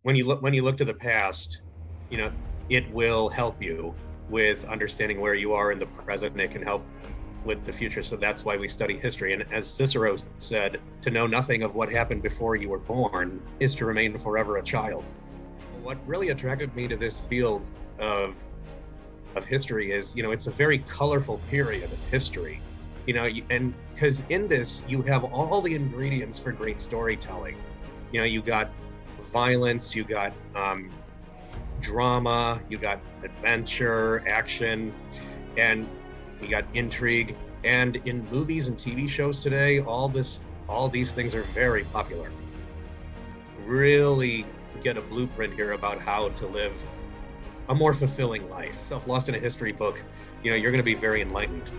when you look to the past, you know, it will help you with understanding where you are in the present, and it can help with the future. So that's why we study history. And as Cicero said, to know nothing of what happened before you were born is to remain forever a child. What really attracted me to this field of history is, it's a very colorful period of history, and because in this you have all the ingredients for great storytelling. You got violence, you got drama, you got adventure, action, and you got intrigue. And in movies and TV shows today, all these things are very popular. Really get a blueprint here about how to live a more fulfilling life. Self lost in a history book, you're going to be very enlightened.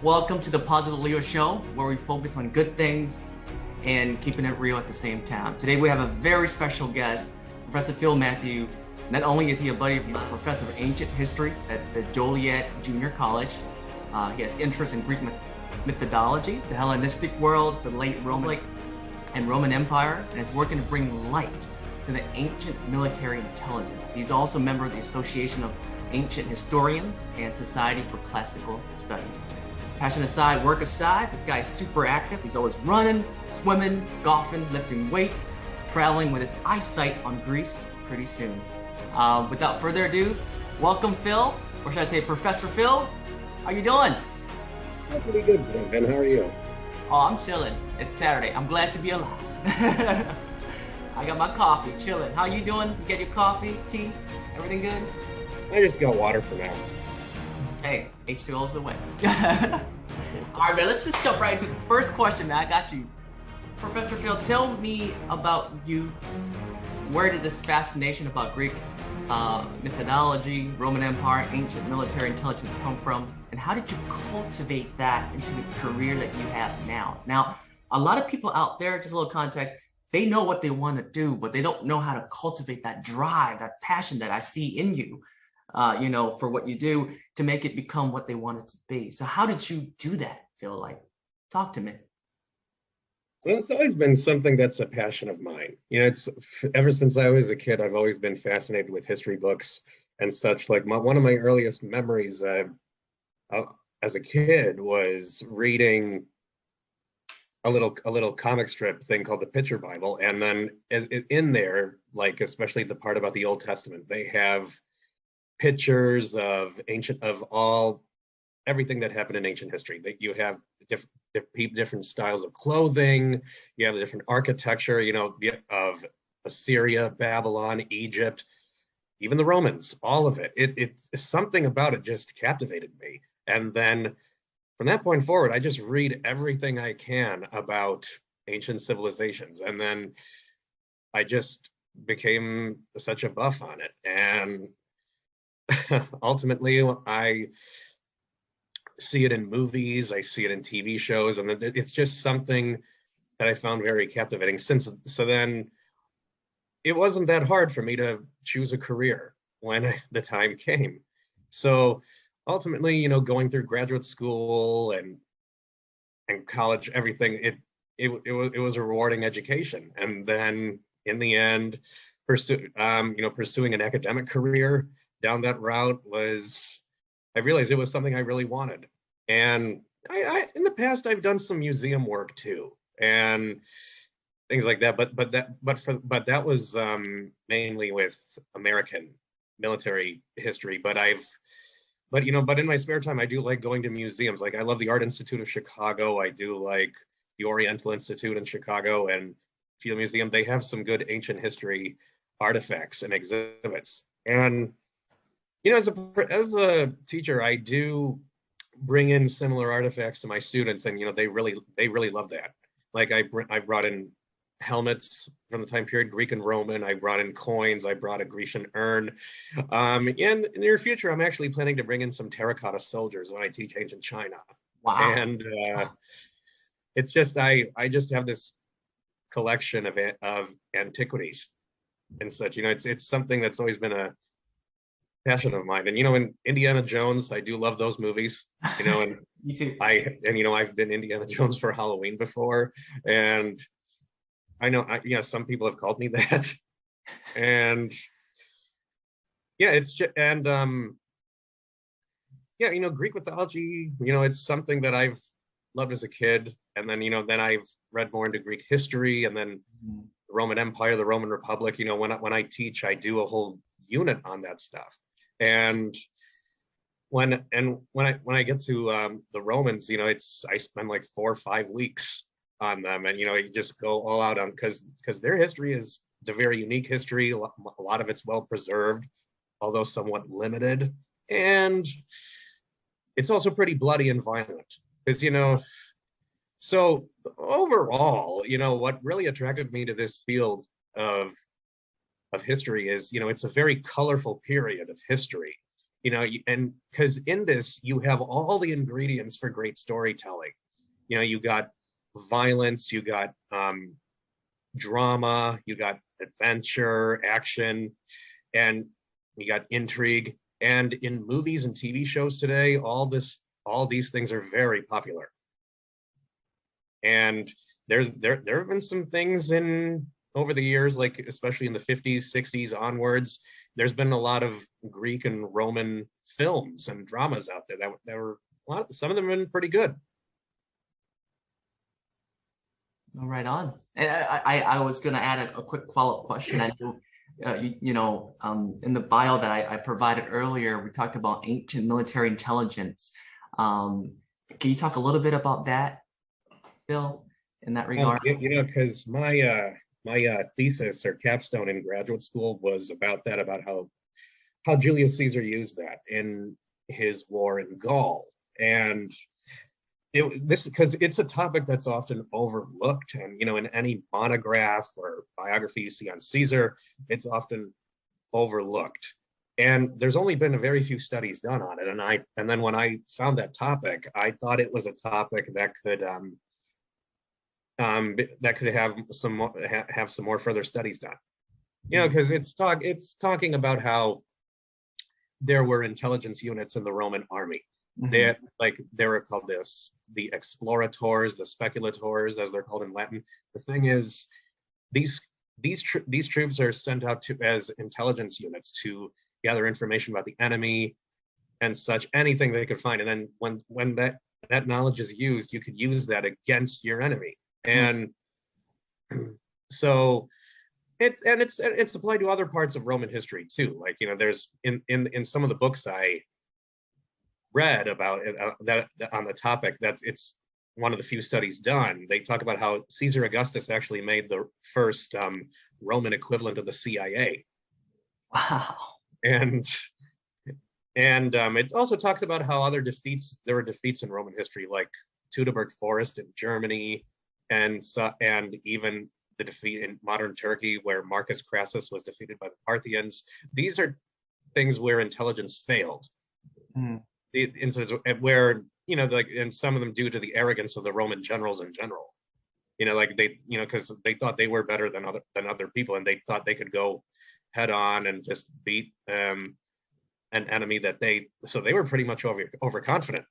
Welcome to the Positive Leo Show, where we focus on good things and keeping it real at the same time. Today we have a very special guest, Professor Phil Matthew. Not only is he a buddy, he's a professor of ancient history at the Joliet Junior College. He has interest in Greek mythology, the Hellenistic world, the late Roman and Roman Empire, and is working to bring light to the ancient military intelligence. He's also a member of the Association of Ancient Historians and Society for Classical Studies. Passion aside, work aside, this guy is super active. He's always running, swimming, golfing, lifting weights, traveling with his eyesight on Greece pretty soon. Without further ado, welcome Phil, or should I say Professor Phil. How you doing? I'm pretty good, Vinh. How are you? Oh, I'm chilling. It's Saturday. I'm glad to be alive. I got my coffee, chilling. How you doing? You get your coffee, tea, everything good? I just got water for now. Hey, H2O's the way. All right, man, let's just jump right into the first question, man. I got you. Professor Phil, tell me about you. Where did this fascination about Greek mythology, Roman Empire, ancient military intelligence come from? And how did you cultivate that into the career that you have now? Now, a lot of people out there, just a little context, they know what they want to do, but they don't know how to cultivate that drive, that passion that I see in you, for what you do to make it become what they want it to be. So how did you do that, Phil? Talk to me. Well, it's always been something that's a passion of mine. It's ever since I was a kid, I've always been fascinated with history books and such. One of my earliest memories as a kid was reading a little comic strip thing called the Picture Bible, and then in there, especially the part about the Old Testament, they have pictures of everything that happened in ancient history. That you have different styles of clothing, you have the different architecture, of Assyria, Babylon, Egypt, even the Romans, all of it. It's something about it just captivated me. And then from that point forward, I just read everything I can about ancient civilizations. And then I just became such a buff on it. And ultimately, I see it in movies, I see it in TV shows, and it's just something that I found very captivating. So then it wasn't that hard for me to choose a career when the time came. So ultimately, going through graduate school and college, everything, it was a rewarding education. And then in the end, pursuing an academic career down that route I realized it was something I really wanted. And I in the past, I've done some museum work too, and things like that. But that was mainly with American military history. But in my spare time, I do like going to museums. I love the Art Institute of Chicago. I do like the Oriental Institute in Chicago and Field Museum. They have some good ancient history artifacts and exhibits. And as a teacher, I do bring in similar artifacts to my students, and they really love that. I brought in helmets from the time period, Greek and Roman. I brought in coins. I brought a Grecian urn. In the near future, I'm actually planning to bring in some terracotta soldiers when I teach ancient China. Wow! And it's just I just have this collection of antiquities and such. It's something that's always been a passion of mine. And in Indiana Jones, I do love those movies. And Me too. I've been Indiana Jones for Halloween before, and I know some people have called me that. And yeah, it's just, and yeah, Greek mythology, it's something that I've loved as a kid. And then, then I've read more into Greek history, and then Mhm. the Roman Empire, the Roman Republic. When I teach, I do a whole unit on that stuff. And when I get to the Romans, I spend like 4 or 5 weeks on them, and you just go all out on, because their history is, it's a very unique history. A lot of it's well preserved, although somewhat limited, and it's also pretty bloody and violent. Because so overall, what really attracted me to this field of history is, it's a very colorful period of history, and because in this you have all the ingredients for great storytelling. You got violence, you got drama, you got adventure, action, and you got intrigue. And in movies and TV shows today, all these things are very popular. And there have been some things in over the years, like especially in the 50s, 60s onwards, there's been a lot of Greek and Roman films and dramas out there that were some of them have been pretty good. Right on. And I was going to add a quick follow-up question. I know, in the bio that I provided earlier, we talked about ancient military intelligence. Can you talk a little bit about that, Bill, in that regard? Because my thesis or capstone in graduate school was about that, about how Julius Caesar used that in his war in Gaul. And because it's a topic that's often overlooked, and in any monograph or biography you see on Caesar, it's often overlooked. And there's only been a very few studies done on it. And then when I found that topic, I thought it was a topic that could have some more further studies done. Because it's talking about how there were intelligence units in the Roman army. Mm-hmm. They were called the explorators, the speculators, as they're called in Latin. The thing is, these troops are sent out as intelligence units to gather information about the enemy and such, anything they could find. And then when that knowledge is used, you could use that against your enemy. And so it's applied to other parts of Roman history too. Like, there's in some of the books I read about it, that on the topic, that it's one of the few studies done. They talk about how Caesar Augustus actually made the first Roman equivalent of the CIA. Wow. And it also talks about how there were defeats in Roman history, like Teutoburg Forest in Germany, and even the defeat in modern Turkey, where Marcus Crassus was defeated by the Parthians. These are things where intelligence failed. The incidents where, and some of them due to the arrogance of the Roman generals in general. Because they thought they were better than other people, and they thought they could go head on and just beat an enemy so they were pretty much overconfident.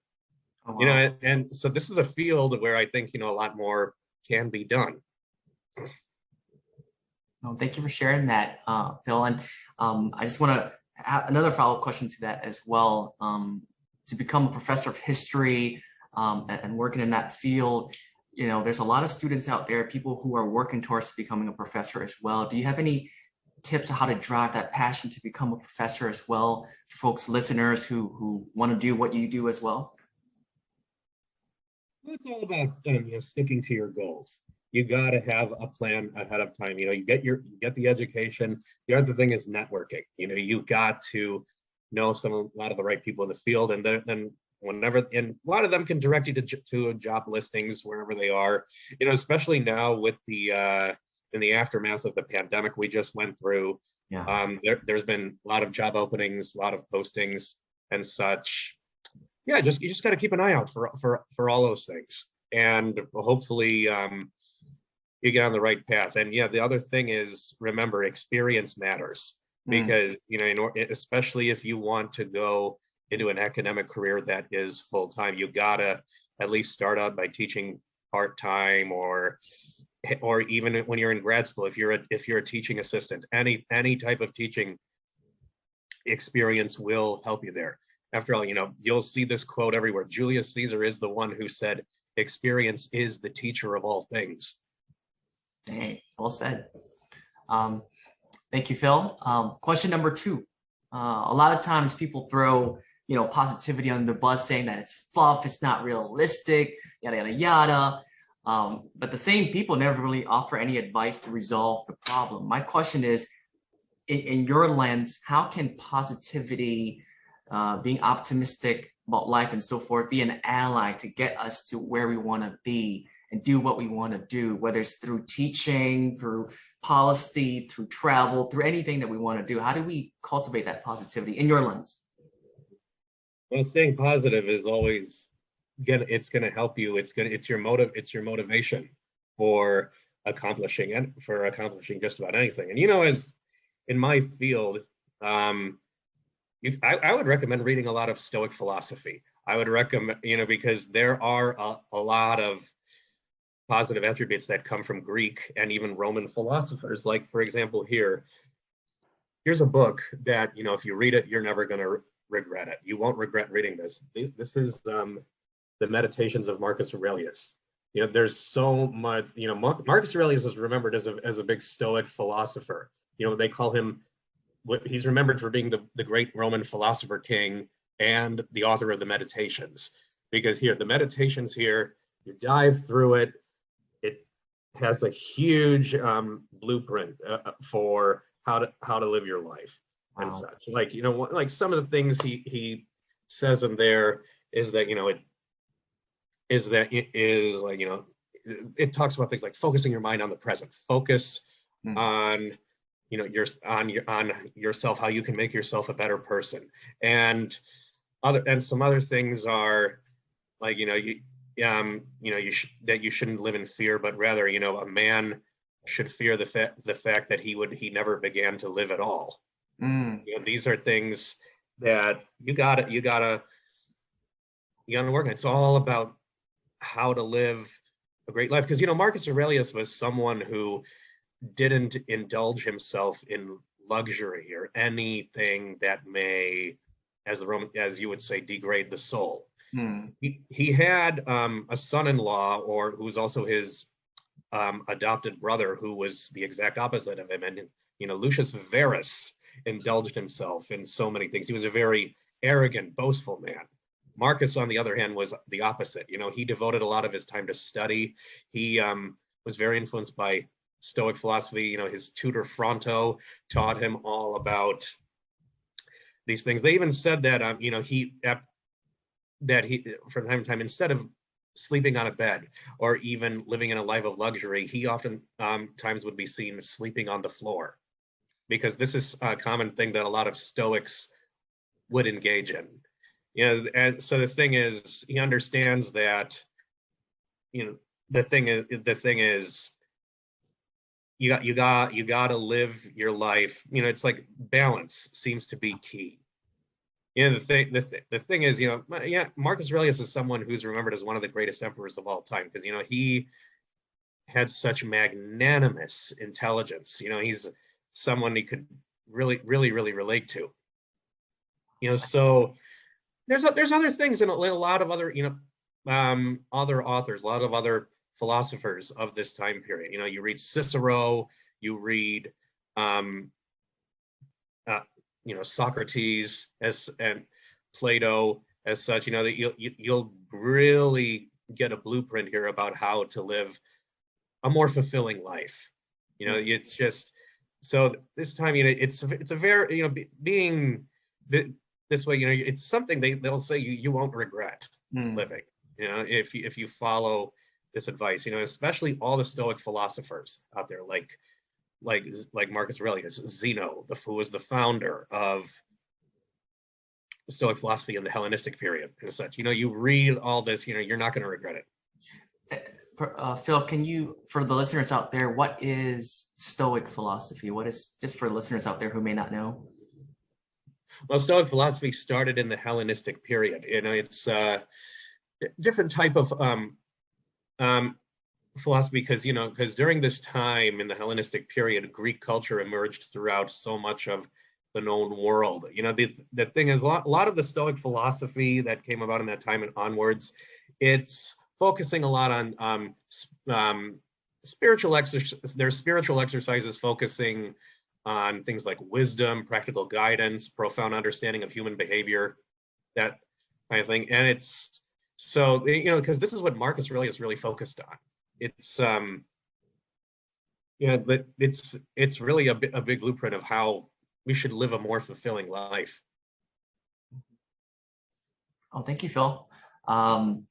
Oh, wow. And so this is a field where I think, a lot more can be done. Oh, thank you for sharing that, Phil. And I just want to have another follow-up question to that as well. To become a professor of history and working in that field, there's a lot of students out there, people who are working towards becoming a professor as well. Do you have any tips on how to drive that passion to become a professor as well, for folks, listeners who want to do what you do as well? It's all about sticking to your goals. You got to have a plan ahead of time. You get the education. The other thing is networking. You got to know a lot of the right people in the field, and then and a lot of them can direct you to job listings wherever they are. Especially now with the in the aftermath of the pandemic we just went through. Yeah. There's been a lot of job openings, a lot of postings and such. Yeah, you just got to keep an eye out for all those things, and hopefully you get on the right path. And yeah, the other thing is, remember, experience matters, because especially if you want to go into an academic career that is full time, you gotta at least start out by teaching part time or or even when you're in grad school, if you're a teaching assistant, any type of teaching experience will help you there. After all, you'll see this quote everywhere. Julius Caesar is the one who said, "Experience is the teacher of all things." Hey, well said. Thank you, Phil. Question number 2. A lot of times people throw, positivity on the bus, saying that it's fluff, it's not realistic, yada, yada, yada. But the same people never really offer any advice to resolve the problem. My question is, in your lens, how can positivity, being optimistic about life and so forth, be an ally to get us to where we want to be and do what we want to do, whether it's through teaching, through policy, through travel, through anything that we want to do? How do we cultivate that positivity in your lens? Well, staying positive is always it's going to help you. It's your motivation for accomplishing just about anything. And as in my field, I would recommend reading a lot of Stoic philosophy. I would recommend, because there are a lot of positive attributes that come from Greek and even Roman philosophers. Like, for example, here's a book that, if you read it, you're never going to regret it. You won't regret reading this. This is the Meditations of Marcus Aurelius. There's so much, Marcus Aurelius is remembered as a big Stoic philosopher. They call him, he's remembered for being the great Roman philosopher king and the author of the Meditations. Because the Meditations here, you dive through it, has a huge blueprint for how to live your life. Wow. And such. Like, like some of the things he says in there is that, it talks about things like focusing your mind on the present, focus on, on yourself, how you can make yourself a better person. And some other things are like, that you shouldn't live in fear, but rather, a man should fear the fact that he never began to live at all. These are things that you gotta work on. It's all about how to live a great life, because Marcus Aurelius was someone who didn't indulge himself in luxury or anything that may, as you would say, degrade the soul. He had a son-in-law, or who was also his adopted brother, who was the exact opposite of him. And Lucius Verus indulged himself in so many things. He was a very arrogant, boastful man. Marcus, on the other hand, was the opposite. He devoted a lot of his time to study. He was very influenced by Stoic philosophy. His tutor Fronto taught him all about these things. They even said that he from time to time, instead of sleeping on a bed or even living in a life of luxury, he often times would be seen sleeping on the floor, because this is a common thing that a lot of Stoics would engage in. And so the thing is, he understands that, the thing is you got to live your life. It's like balance seems to be key. The thing is, Marcus Aurelius is someone who's remembered as one of the greatest emperors of all time, because he had such magnanimous intelligence. You someone he could really relate to. So there's other things in a lot of other other authors, a lot of other philosophers of this time period. You read Cicero, you read Socrates and Plato as such. That you'll really get a blueprint here about how to live a more fulfilling life. It's just, so this time, it's a very, being this way, it's something they'll say you won't regret living, if you follow this advice, especially all the Stoic philosophers out there, like Marcus Aurelius, Zeno, who was the founder of Stoic philosophy in the Hellenistic period and such. You read all this, you're not going to regret it. Phil, can you, for the listeners out there, what is Stoic philosophy? What is, just for listeners out there who may not know? Well, Stoic philosophy started in the Hellenistic period. It's a different type of philosophy because during this time in the Hellenistic period, Greek culture emerged throughout so much of the known world. The thing is, a lot of the Stoic philosophy that came about in that time and onwards, it's focusing a lot on spiritual exercise. There's spiritual exercises focusing on things like wisdom, practical guidance, profound understanding of human behavior, that kind of thing. And it's so, because this is what Marcus Aurelius is really focused on. It's but it's really a big blueprint of how we should live a more fulfilling life. Oh, thank you, Phil. And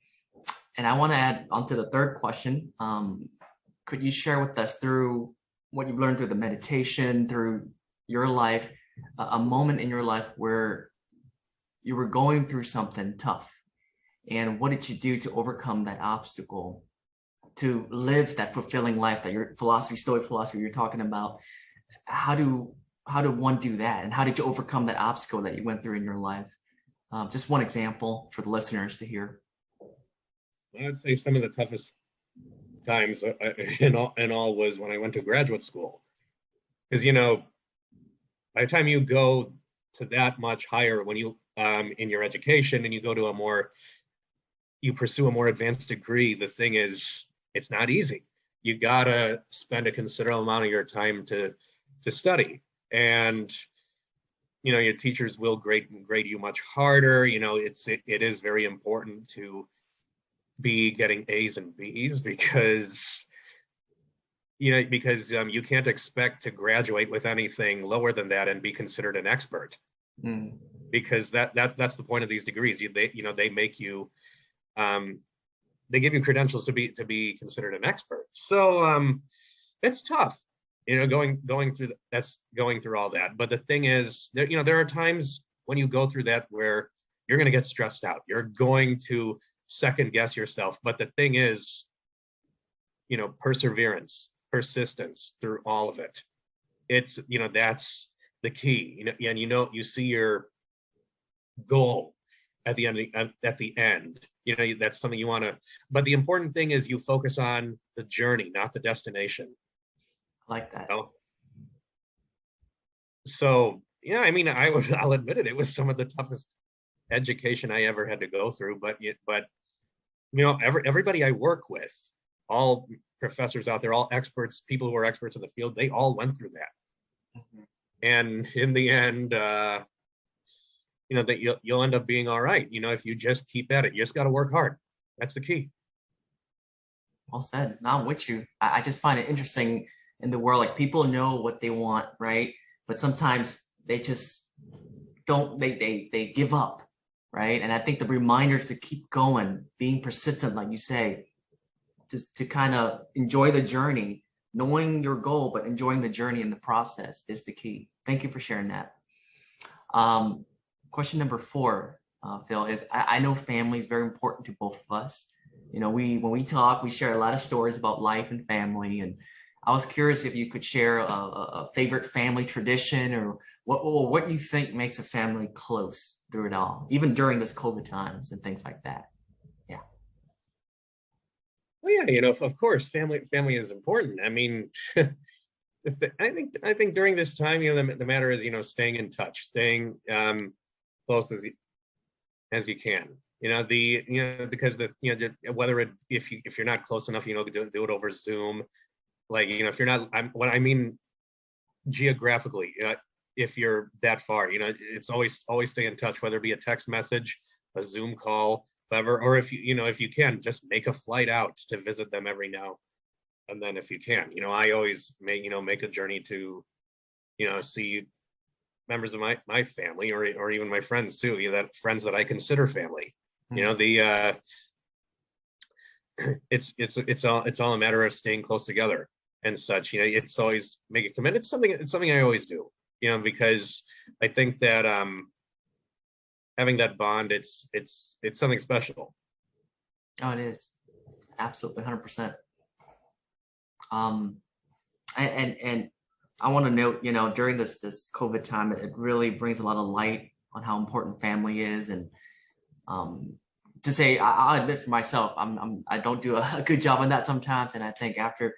I want to add on to the third question. Could you share with us, through what you've learned through the meditation, through your life, a moment in your life where you were going through something tough, and what did you do to overcome that obstacle, to live that fulfilling life that your Stoic philosophy you're talking about? How do one do that, and how did you overcome that obstacle that you went through in your life? Just one example for the listeners to hear. I would say some of the toughest times in all was when I went to graduate school, because by the time you go to that much higher, when you in your education, and you go to you pursue a more advanced degree, the thing is, it's not easy. You gotta spend a considerable amount of your time to study, and your teachers will grade you much harder. It is very important to be getting A's and B's, because you can't expect to graduate with anything lower than that and be considered an expert. Because that's the point of these degrees. They make you they give you credentials to be considered an expert. So it's tough, going through all that. But the thing is, there are times when you go through that where you're going to get stressed out. You're going to second guess yourself. But the thing is, perseverance, persistence through all of it. It's, that's the key. And you see your goal at the end. That's something you want to. But the important thing is you focus on the journey, not the destination. I like that. So yeah, I'll admit it. It was some of the toughest education I ever had to go through. But everybody I work with, all professors out there, all experts, people who are experts in the field, they all went through that. And in the end, that you'll end up being all right. If you just keep at it, you just got to work hard. That's the key. Well said. Now I'm with you. I just find it interesting in the world, like, people know what they want, right? But sometimes they just don't, they give up, right? And I think the reminders to keep going, being persistent, like you say, just to kind of enjoy the journey, knowing your goal, but enjoying the journey in the process is the key. Thank you for sharing that. Question number 4, Phil, is I know family is very important to both of us. When we talk, we share a lot of stories about life and family. And I was curious if you could share a favorite family tradition, or what you think makes a family close through it all, even during this COVID times and things like that. Yeah. Well, yeah, of course, family is important. I think during this time, the matter is, staying in touch, staying close as you can. Because whether if you're not close enough, do it over Zoom. Like, if you're not, geographically, if you're that far, it's always stay in touch, whether it be a text message, a Zoom call, whatever, or if you can, just make a flight out to visit them every now and then if you can. I always make a journey to, see members of my family, or even my friends too, that friends that I consider family. It's all a matter of staying close together and such. It's always make a commitment. It's something I always do, because I think that having that bond, it's something special. Oh, it is. Absolutely, 100%. And I want to note, during this COVID time, it really brings a lot of light on how important family is, and to say, I'll admit for myself, I don't do a good job on that sometimes, and I think after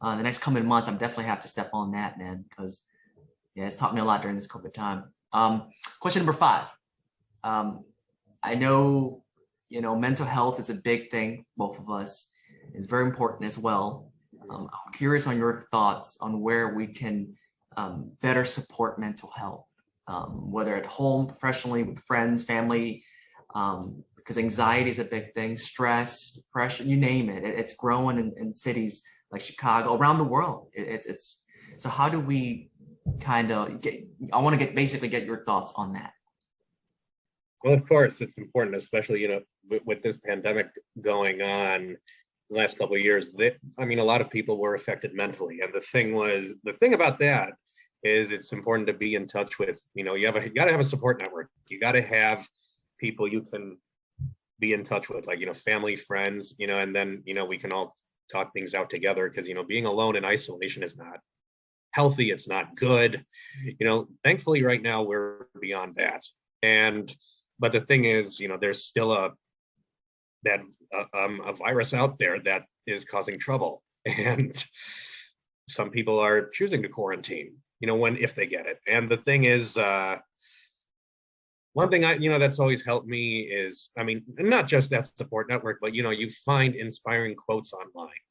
the next coming months, I'm definitely have to step on that, man, because yeah, it's taught me a lot during this COVID time. Question number 5. I know, mental health is a big thing. Both of us, it's very important as well. I'm curious on your thoughts on where we can better support mental health, whether at home, professionally, with friends, family, because anxiety is a big thing, stress, depression, you name it. It's growing in cities like Chicago, around the world. It's so how do we kind of I want to basically get your thoughts on that. Well, of course, it's important, especially, with this pandemic going on the last couple of years. A lot of people were affected mentally. And the thing about that is it's important to be in touch with, you got to have a support network. You got to have people you can be in touch with, like, family, friends, and then, we can all talk things out together, because, being alone in isolation is not healthy. It's not good. Thankfully right now we're beyond that. But the thing is, there's still a virus out there that is causing trouble, and some people are choosing to quarantine, if they get it. And the thing is, one thing that's always helped me is, not just that support network, but you find inspiring quotes online.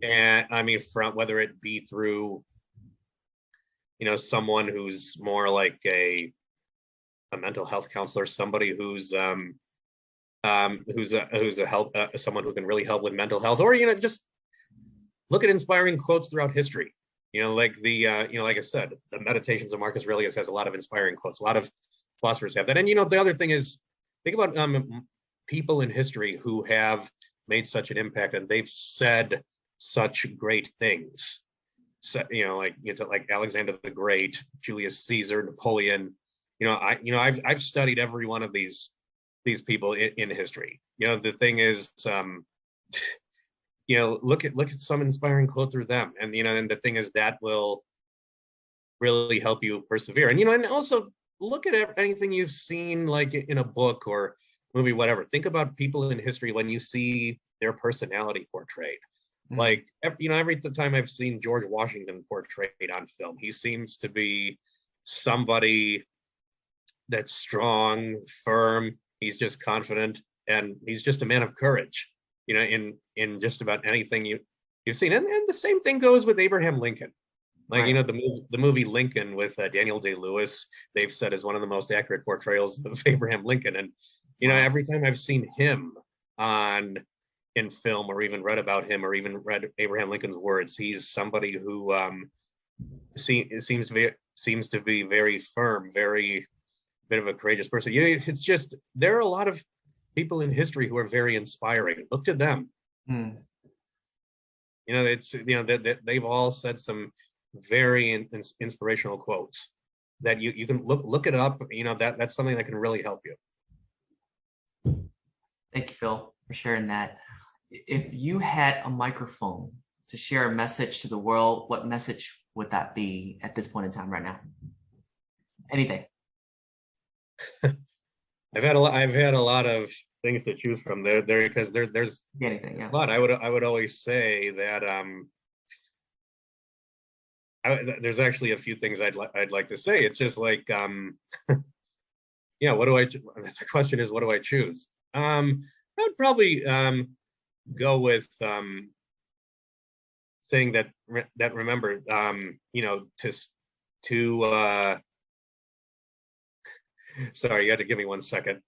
And from whether it be through someone who's more like a mental health counselor, somebody who's a someone who can really help with mental health, or just look at inspiring quotes throughout history. Like like I said, the Meditations of Marcus Aurelius has a lot of inspiring quotes. A lot of philosophers have that. And the other thing is, think about people in history who have made such an impact, and they've said such great things. So, like Alexander the Great, Julius Caesar, Napoleon. I've studied every one of these people in history. The thing is, look at some inspiring quote through them, and and the thing is that will really help you persevere. And also look at anything you've seen, like in a book or movie, whatever. Think about people in history when you see their personality portrayed. Like, every time I've seen George Washington portrayed on film, he seems to be somebody that's strong, firm. He's just confident, and he's just a man of courage, in just about anything you've seen. And the same thing goes with Abraham Lincoln. Like, right. The movie Lincoln with Daniel Day-Lewis, they've said is one of the most accurate portrayals of Abraham Lincoln. And, every time I've seen him in film, or even read about him, or even read Abraham Lincoln's words, he's somebody who seems to be very firm, very bit of a courageous person. It's just, there are a lot of people in history who are very inspiring. Look to them. They've all said some very inspirational quotes that you can look it up. That's something that can really help you. Thank you, Phil, for sharing that. If you had a microphone to share a message to the world, what message would that be at this point in time right now? Anything. I've had a lot of things to choose from there because there's anything, yeah. But I would always say that there's actually a few things I'd like to say. It's just like what do I? The question is, what do I choose? I would probably go with saying that remember, to sorry, you had to give me 1 second.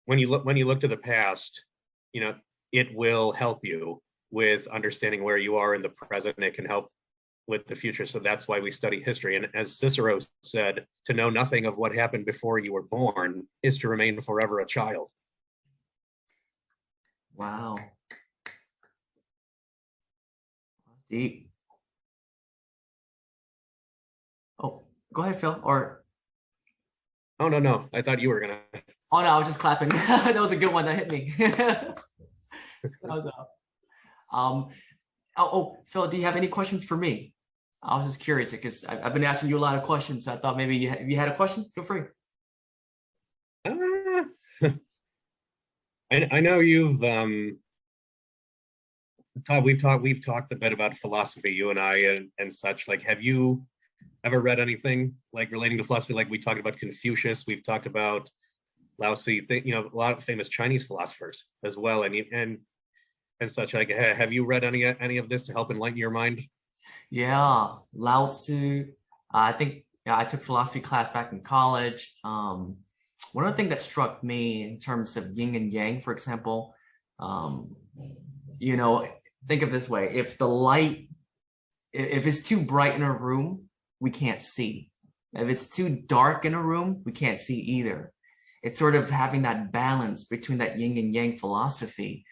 When you look to the past, it will help you with understanding where you are in the present, and it can help with the future. So that's why we study history. And as Cicero said, to know nothing of what happened before you were born is to remain forever a child. Wow. That's deep. Oh, go ahead, Phil. Or oh, no. I thought you were gonna. Oh no, I was just clapping. That was a good one. That hit me. That was Phil, do you have any questions for me? I was just curious because I've been asking you a lot of questions. So I thought maybe you had a question. Feel free. I know you've we've talked a bit about philosophy, you and I, and such. Like, have you ever read anything like relating to philosophy? Like we talked about Confucius, we've talked about Lao Tzu, a lot of famous Chinese philosophers as well, and such. Like, have you read any of this to help enlighten your mind? Yeah, Lao Tzu. I think yeah, I took philosophy class back in college. One of the things that struck me in terms of yin and yang, for example, um, you know, think of it this way: if the light, if it's too bright in a room, we can't see. If it's too dark in a room, we can't see either. It's sort of having that balance between that yin and yang philosophy.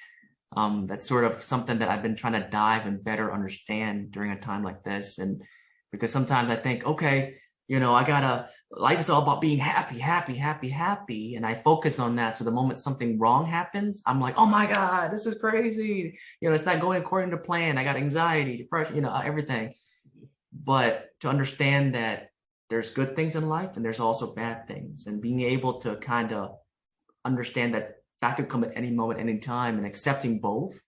That's sort of something that I've been trying to dive and better understand during a time like this. And because sometimes I think, okay, life is all about being happy, happy, happy, happy. And I focus on that. So the moment something wrong happens, I'm like, oh my God, this is crazy. It's not going according to plan. I got anxiety, depression, everything. But to understand that there's good things in life and there's also bad things, and being able to kind of understand that could come at any moment, any time, and accepting both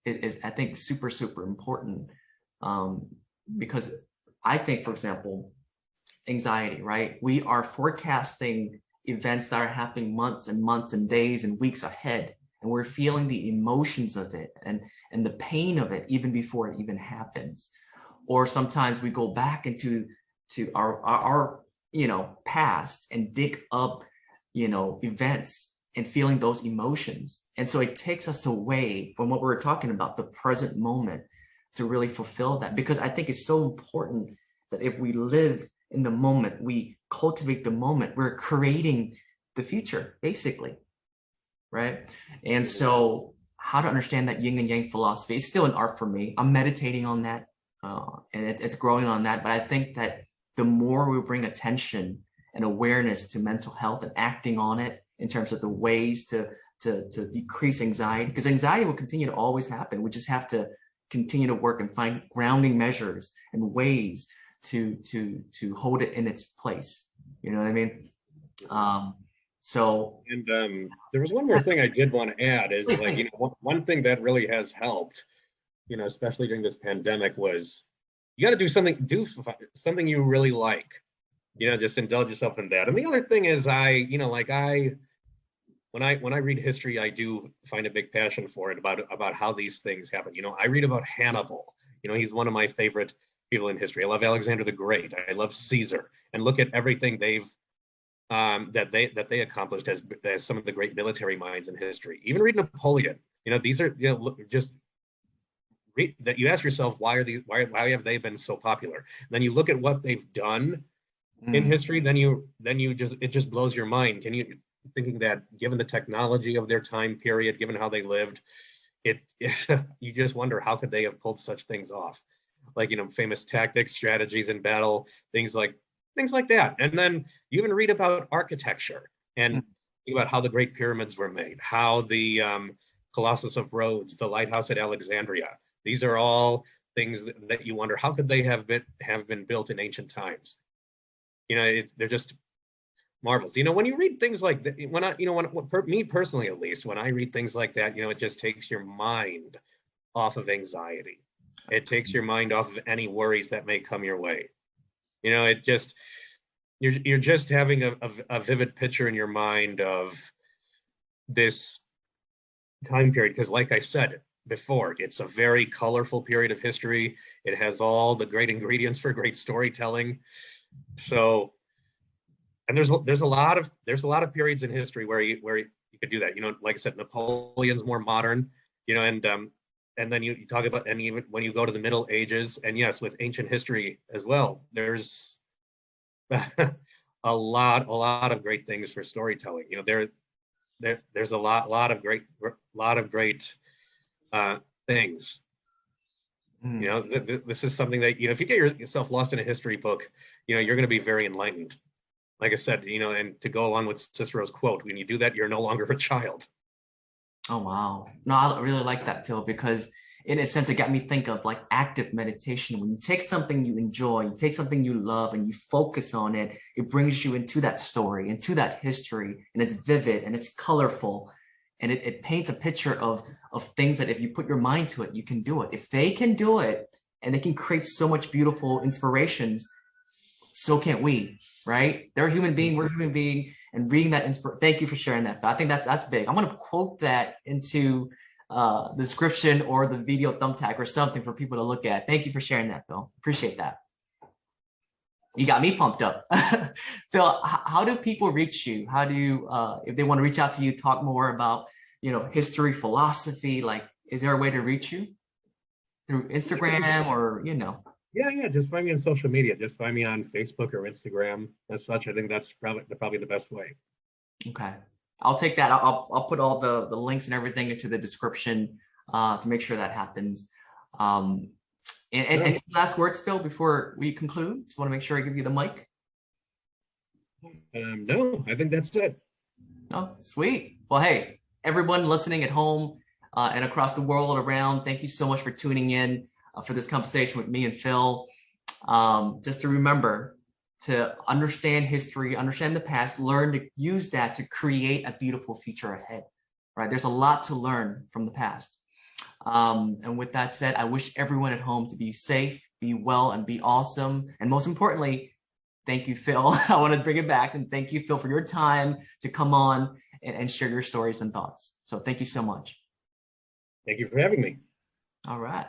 it is, I think, super, super important. Because I think, for example, anxiety, right? We are forecasting events that are happening months and months and days and weeks ahead, and we're feeling the emotions of it and the pain of it even before it even happens. Or sometimes we go back into our past and dig up events and feeling those emotions. And so it takes us away from what we were talking about, the present moment, to really fulfill that. Because I think it's so important that if we live in the moment, we cultivate the moment, we're creating the future, basically, right? And so how to understand that yin and yang philosophy is still an art for me. I'm meditating on that, and it's growing on that. But I think that the more we bring attention and awareness to mental health and acting on it in terms of the ways to decrease anxiety, because anxiety will continue to always happen. We just have to continue to work and find grounding measures and ways to hold it in its place. You know what I mean? So there was one more thing I did want to add is like, one thing that really has helped, especially during this pandemic, was you got to do something you really like. Just indulge yourself in that. And the other thing is when I read history, I do find a big passion for it about how these things happen. I read about Hannibal. He's one of my favorite people in history. I love Alexander the Great. I love Caesar. And look at everything that they accomplished as some of the great military minds in history. Even read Napoleon. These are just read that. You ask yourself, why have they been so popular? And then you look at what they've done in history, then it just blows your mind. Thinking that given the technology of their time period, given how they lived, you just wonder, how could they have pulled such things off? Like, famous tactics, strategies in battle, things like that. And then you even read about architecture and think about how the Great Pyramids were made, how the Colossus of Rhodes, the lighthouse at Alexandria. These are all things that you wonder, how could they have been built in ancient times? They're just marvels. When you read things like that, me personally, at least, when I read things like that, it just takes your mind off of anxiety. It takes your mind off of any worries that may come your way. It just, you're just having a vivid picture in your mind of this time period. Because like I said before, it's a very colorful period of history. It has all the great ingredients for great storytelling. So, and there's a lot of periods in history where you could do that. Like I said, Napoleon's more modern. And then you talk about, and even when you go to the Middle Ages, and yes, with ancient history as well, there's a lot of great things for storytelling. There's a lot of great things. This is something that, if you get yourself lost in a history book, you're going to be very enlightened. Like I said, and to go along with Cicero's quote, when you do that, you're no longer a child. Oh, wow. No, I really like that, Phil, because in a sense, it got me think of like active meditation. When you take something you enjoy, you take something you love, and you focus on it, it brings you into that story, into that history, and it's vivid and it's colorful, and it paints a picture of things that if you put your mind to it, you can do it. If they can do it and they can create so much beautiful inspirations, so can we, right? They're a human being, we're a human being, and reading that thank you for sharing that, Phil. I think that's big. I'm gonna quote that into the description or the video thumbtack or something for people to look at. Thank you for sharing that, Phil. Appreciate that. You got me pumped up. Phil, how do people reach you? How do you, if they want to reach out to you, talk more about, history, philosophy, like, is there a way to reach you through Instagram or, Yeah. Just find me on social media. Just find me on Facebook or Instagram as such. I think that's probably the best way. Okay. I'll take that. I'll put all the links and everything into the description to make sure that happens. And any last words, Phil, before we conclude? Just want to make sure I give you the mic. No, I think that's it. Oh, sweet. Well, hey, everyone listening at home and across the world around, thank you so much for tuning in for this conversation with me and Phil. Just to remember to understand history, understand the past, learn to use that to create a beautiful future ahead, right? There's a lot to learn from the past. And with that said, I wish everyone at home to be safe, be well, and be awesome. And most importantly, thank you, Phil. I want to bring it back and thank you, Phil, for your time to come on and share your stories and thoughts. So thank you so much. Thank you for having me. All right.